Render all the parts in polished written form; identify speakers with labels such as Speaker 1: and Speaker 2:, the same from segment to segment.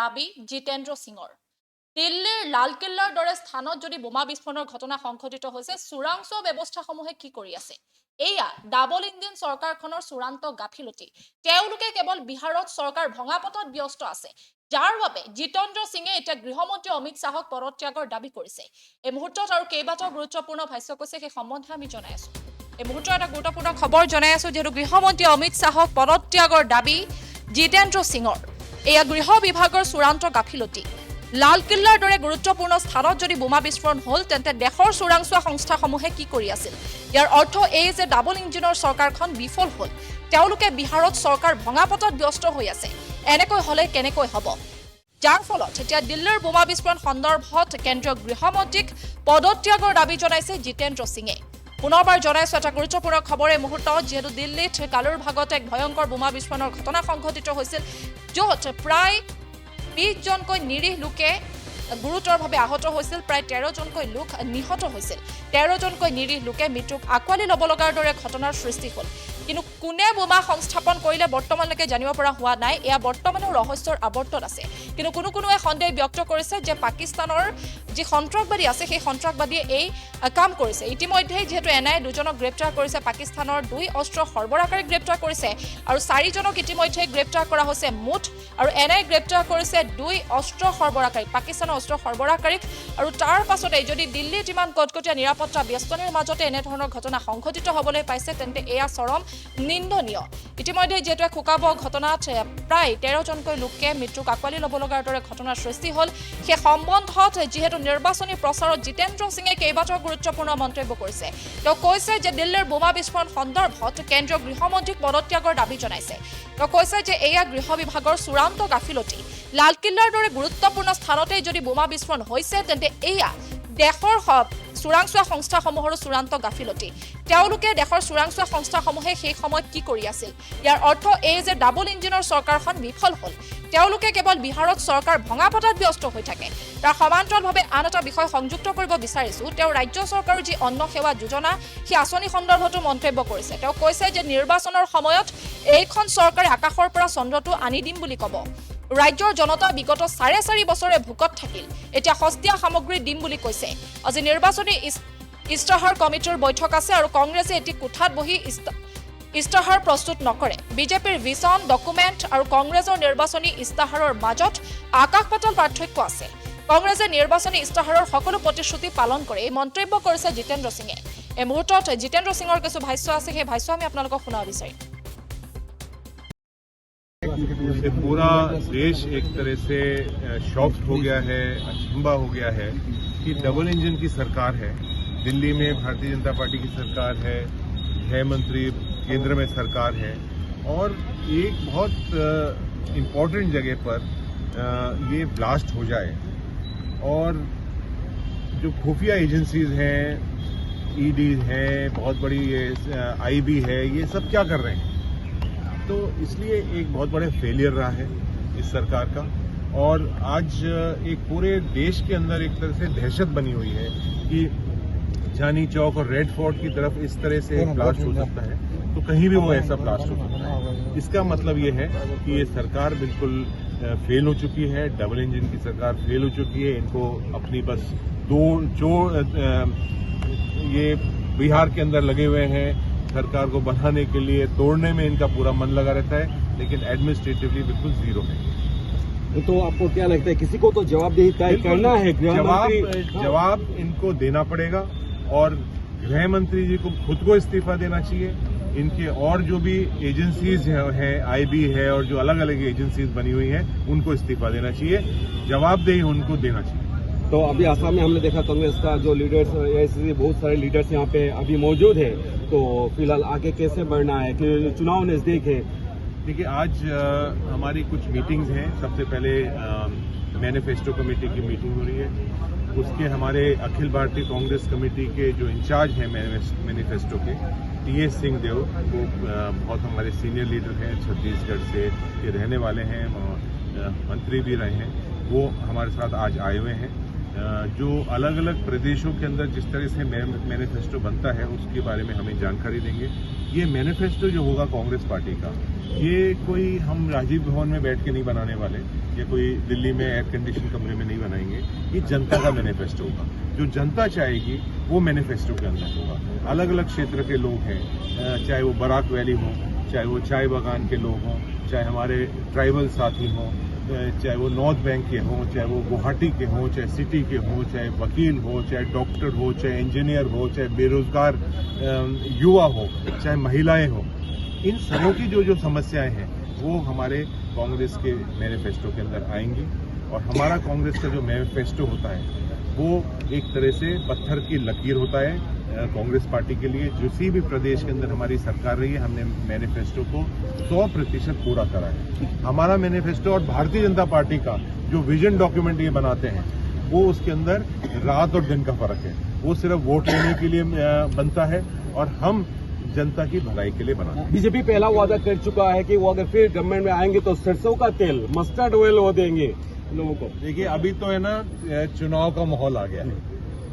Speaker 1: দাবী জিতেন্দ্ৰ সিঙৰ। দিল্লীৰ লালকিল্লাৰ দৰে স্থানত যদি বোমা বিস্ফোৰণৰ ঘটনা সংঘটিত হৈছে, চোৰাংচোৱা ব্যৱস্থাসমূহে কি কৰি আছে? এয়া ডাবল ইঞ্জিন চৰকাৰখনৰ চূড়ান্ত গাফিলতি। তেওঁলোকে কেৱল বিহাৰত চৰকাৰ ভঙাপতত ব্যস্ত আছে, যাৰ বাবে জিতেন্দ্ৰ সিঙে এতিয়া গৃহমন্ত্ৰী অমিত শ্বাহক পদত্যাগৰ দাবী কৰিছে। এই মুহূৰ্তত আৰু কেইবাটাও গুৰুত্বপূৰ্ণ ভাষ্য কৈছে, সেই সম্বন্ধে আমি জনাই আছো। এই মুহূৰ্তত এটা গুৰুত্বপূৰ্ণ খবৰ জনাই আছো, যিহেতু গৃহমন্ত্ৰী অমিত শ্বাহক পদত্যাগৰ দাবী জিতেন্দ্ৰ সিঙৰ। এয়া গৃহ বিভাগৰ চূড়ান্ত গাফিলতি। লালকিল্লাৰ দৰে গুৰুত্বপূৰ্ণ স্থানত যদি বোমা বিস্ফোৰণ হ'ল, তেন্তে দেশৰ চোৰাংচোৱা সংস্থাসমূহে কি কৰি আছিল? ইয়াৰ অৰ্থ এই যে ডাবল ইঞ্জিনৰ চৰকাৰখন বিফল হ'ল। তেওঁলোকে বিহাৰত চৰকাৰ ভঙাপতত ব্যস্ত হৈ আছে। এনেকৈ হ'লে কেনেকৈ হ'ব? যাৰ ফলত এতিয়া দিল্লীৰ বোমা বিস্ফোৰণ সন্দৰ্ভত কেন্দ্ৰীয় গৃহমন্ত্ৰীক পদত্যাগৰ দাবী জনাইছে জিতেন্দ্ৰ সিঙে। পুনৰবাৰ জনাইছো এটা গুৰুত্বপূৰ্ণ খবৰ এই মুহূৰ্তত, যিহেতু দিল্লীত কালিৰ ভাগত এক ভয়ংকৰ বোমা বিস্ফোৰণৰ ঘটনা সংঘটিত হৈছিল, য'ত প্ৰায় 20 জনকৈ নিৰীহ লোকে গুৰুতৰভাৱে আহত হৈছিল, প্ৰায় 13 জনকৈ লোক নিহত হৈছিল। 13 জনকৈ নিৰীহ লোকে মৃত্যুক আঁকোৱালি ল'ব লগাৰ দৰে ঘটনাৰ সৃষ্টি হ'ল। কিন্তু কোনে বোমা সংস্থাপন কৰিলে বৰ্তমানলৈকে জানিব পৰা হোৱা নাই। এয়া বৰ্তমানো ৰহস্যৰ আৱৰ্তত আছে। কিন্তু কোনোৱে সন্দেহ ব্যক্ত কৰিছে যে পাকিস্তানৰ যি সন্ত্ৰাসবাদী আছে, সেই সন্ত্ৰাসবাদীয়ে এই কাম কৰিছে। ইতিমধ্যে যিহেতু এনআইএ 2জনক গ্ৰেপ্তাৰ কৰিছে, পাকিস্তানৰ 2 অস্ত্ৰ সৰবৰাহকাৰীক গ্ৰেপ্তাৰ কৰিছে আৰু 4 জনক ইতিমধ্যে গ্ৰেপ্তাৰ কৰা হৈছে মুঠ। আৰু এনআইএ গ্ৰেপ্তাৰ কৰিছে 2 অস্ত্ৰ সৰবৰাহকাৰীক, পাকিস্তানৰ অস্ত্ৰ সৰবৰাহকাৰীক। আৰু তাৰ পাছতে যদি দিল্লীত ইমান কটকটীয়া নিৰাপত্তা ব্যস্তনিৰ মাজতে এনেধৰণৰ ঘটনা সংঘটিত হ'বলৈ পাইছে, তেন্তে এয়া চৰম নিন্দনীয়। ইতিমধ্যে যিহেতু শোকাবহ ঘটনাত প্ৰায় 13 জনকৈ লোকে মৃত্যুক আঁকোৱালি ল'ব লগাৰ দৰে ঘটনাৰ সৃষ্টি হ'ল, সেই সম্বন্ধত যিহেতু নিৰ্বাচনী প্ৰচাৰত জিতেন্দ্ৰ সিঙে কেইবাটাও গুৰুত্বপূৰ্ণ মন্তব্য কৰিছে। তেওঁ কৈছে যে দিল্লীৰ বোমা বিস্ফোৰণ সন্দৰ্ভত কেন্দ্ৰীয় গৃহমন্ত্ৰীক পদত্যাগৰ দাবী জনাইছে। তেওঁ কৈছে যে এয়া গৃহ বিভাগৰ চূড়ান্ত গাফিলতি। লালকিল্লাৰ দৰে গুৰুত্বপূৰ্ণ স্থানতে যদি বোমা বিস্ফোৰণ হৈছে, তেন্তে এয়া দেশৰ চোৰাংচোৱা সংস্থাসমূহৰো চূড়ান্ত গাফিলতি। তেওঁলোকে দেশৰ চোৰাংচোৱা সংস্থাসমূহে সেই সময়ত কি কৰি আছিল? ইয়াৰ অৰ্থ এই যে ডাবল ইঞ্জিনৰ চৰকাৰখন বিফল হ'ল। তেওঁলোকে কেৱল বিহাৰত চৰকাৰ ভঙাপতাত ব্যস্ত হৈ থাকে। তাৰ সমান্তৰালভাৱে আন এটা বিষয় সংযুক্ত কৰিব বিচাৰিছো। তেওঁ ৰাজ্য চৰকাৰৰ যি অন্ন সেৱা যোজনা, সেই আঁচনি সন্দৰ্ভতো মন্তব্য কৰিছে। তেওঁ কৈছে যে নিৰ্বাচনৰ সময়ত এইখন চৰকাৰে আকাশৰ পৰা চন্দ্ৰটো আনি দিম বুলি ক'ব। ৰাজ্যৰ জনতা বিগত 4.5 বছৰে ভোকত থাকিল, এতিয়া সস্তীয়া সামগ্ৰী দিম বুলি কৈছে। আজি নিৰ্বাচনী ইস্তাহাৰ কমিটিৰ বৈঠক আছে আৰু কংগ্ৰেছে এটি কোঠাত বহি ইস্তাহাৰ প্ৰস্তুত নকৰে। বিজেপিৰ ভিছন ডকুমেণ্ট আৰু কংগ্ৰেছৰ নিৰ্বাচনী ইস্তাহাৰৰ মাজত আকাশ পাতাল পাৰ্থক্য আছে। কংগ্ৰেছে নিৰ্বাচনী ইস্তাহাৰৰ সকলো প্ৰতিশ্ৰুতি পালন কৰে, এই মন্তব্য কৰিছে জিতেন্দ্ৰ সিঙে। এই মুহূৰ্তত জিতেন্দ্ৰ সিঙৰ কিছু ভাষ্য আছে, সেই ভাষ্য আমি আপোনালোকক শুনাব বিচাৰিম।
Speaker 2: पूरा देश एक तरह से शॉक्ड हो गया है, अचंभा हो गया है कि डबल इंजन की सरकार है। दिल्ली में भारतीय जनता पार्टी की सरकार है, गृह मंत्री केंद्र में सरकार है और एक बहुत इम्पोर्टेंट जगह पर ये ब्लास्ट हो जाए और जो खुफिया एजेंसीज हैं, ईडी है, बहुत बड़ी ये आईबी है, ये सब क्या कर रहे हैं? तो इसलिए एक बहुत बड़े फेलियर रहा है इस सरकार का। और आज एक पूरे देश के अंदर एक तरह से दहशत बनी हुई है कि चांदनी चौक और रेड फोर्ट की तरफ इस तरह से एक ब्लास्ट हो सकता है, तो कहीं भी वो ऐसा ब्लास्ट हो सकता है। इसका मतलब ये है कि ये सरकार बिल्कुल फेल हो चुकी है, डबल इंजन की सरकार फेल हो चुकी है। इनको अपनी बस ये बिहार के अंदर लगे हुए हैं, सरकार को बनाने के लिए, तोड़ने में इनका पूरा मन लगा रहता है, लेकिन एडमिनिस्ट्रेटिवली बिल्कुल जीरो है।
Speaker 3: तो आपको क्या लगता है, किसी को तो जवाबदेही तय करना है?
Speaker 2: जवाब इनको देना पड़ेगा और गृह मंत्री जी को खुद को इस्तीफा देना चाहिए। इनके और जो भी एजेंसीज हैं, आईबी है और जो अलग अलग एजेंसीज बनी हुई हैं, उनको इस्तीफा देना चाहिए, जवाबदेही उनको देना चाहिए।
Speaker 3: तो अभी असम में हमने देखा कांग्रेस का जो लीडर्स, ऐसे बहुत सारे लीडर्स यहाँ पे अभी मौजूद है, तो फिलहाल आगे कैसे बढ़ना है कि चुनाव नजदीक है?
Speaker 2: देखिए, आज हमारी कुछ मीटिंग्स हैं। सबसे पहले मैनिफेस्टो कमेटी की मीटिंग हो रही है। उसके हमारे अखिल भारतीय कांग्रेस कमेटी के जो इंचार्ज हैं मैनिफेस्टो के, टीएस सिंहदेव, वो बहुत हमारे सीनियर लीडर हैं, छत्तीसगढ़ से ये रहने वाले हैं, मंत्री भी रहे हैं, वो हमारे साथ आज आए हुए हैं जो अलग अलग प्रदेशों के अंदर जिस तरह से मैनिफेस्टो बनता है उसके बारे में हमें जानकारी देंगे। ये मैनिफेस्टो जो होगा कांग्रेस पार्टी का, ये कोई हम राजीव भवन में बैठ के नहीं बनाने वाले या कोई दिल्ली में एयर कंडीशन कमरे में नहीं बनाएंगे। ये जनता का मैनिफेस्टो होगा, जो जनता चाहेगी वो मैनिफेस्टो के अंदर होगा। अलग अलग क्षेत्र के लोग हैं, चाहे वो बराक वैली हो, चाहे वो चाय बागान के लोग हों, चाहे हमारे ट्राइबल साथी हों, चाहे वो नॉर्थ बैंक के हों, चाहे वो गुवाहाटी के हों, चाहे सिटी के हों, चाहे वकील हो, चाहे डॉक्टर हो, चाहे इंजीनियर हो, चाहे बेरोजगार युवा हो, चाहे महिलाएं हो, इन सबों की जो समस्याएं हैं वो हमारे कांग्रेस के मैनिफेस्टो के अंदर आएंगी। और हमारा कांग्रेस का जो मैनिफेस्टो होता है वो एक तरह से पत्थर की लकीर होता है कांग्रेस पार्टी के लिए। किसी भी प्रदेश के अंदर हमारी सरकार रही है, हमने मैनिफेस्टो को 100% पूरा करा है। हमारा मैनिफेस्टो और भारतीय जनता पार्टी का जो विजन डॉक्यूमेंट ये बनाते हैं वो उसके अंदर रात और दिन का फर्क है। वो सिर्फ वोट लेने के लिए बनता है और हम जनता की भलाई के लिए बनाते हैं।
Speaker 3: बीजेपी पहला वादा कर चुका है कि वो अगर फिर गवर्नमेंट में आएंगे तो सरसों का तेल, मस्टर्ड ऑयल वो देंगे लोगों को।
Speaker 2: देखिए, अभी तो है ना चुनाव का माहौल आ गया है।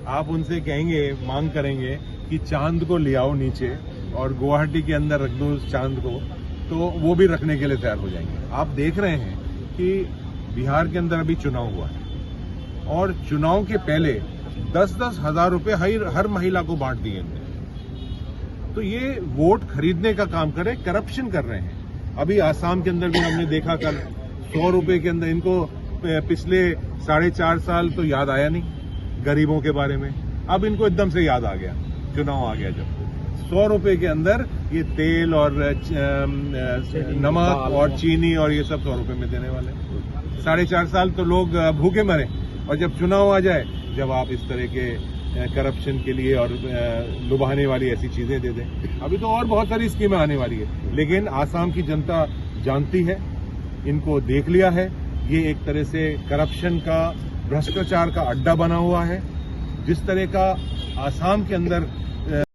Speaker 2: आप उनसे कहेंगे, मांग करेंगे कि चांद को ले आओ नीचे और गुवाहाटी के अंदर रख दो उस चांद को, तो वो भी रखने के लिए तैयार हो जाएंगे। आप देख रहे हैं कि बिहार के अंदर अभी चुनाव हुआ है और चुनाव के पहले 10-10 हजार रुपए हर महिला को बांट दिए इनने। तो ये वोट खरीदने का काम कर रहे हैं, करप्शन कर रहे हैं। अभी आसाम के अंदर भी हमने देखा कल 100 रुपए के अंदर इनको पिछले 4.5 साल तो याद आया नहीं गरीबों के बारे में। अब इनको एकदम से याद आ गया, चुनाव आ गया जब 100 रुपए के अंदर ये तेल और नमक और चीनी और ये सब 100 रुपए में देने वाले। 4.5 साल तो लोग भूखे मरे और जब चुनाव आ जाए, जब आप इस तरह के करप्शन के लिए और लुभाने वाली ऐसी चीजें दे दें। अभी तो और बहुत सारी स्कीमें आने वाली है, लेकिन आसाम की जनता जानती है, इनको देख लिया है। ये एक तरह से करप्शन का, भ्रष्टाचार का अड्डा बना हुआ है। जिस तरह का आसाम के अंदर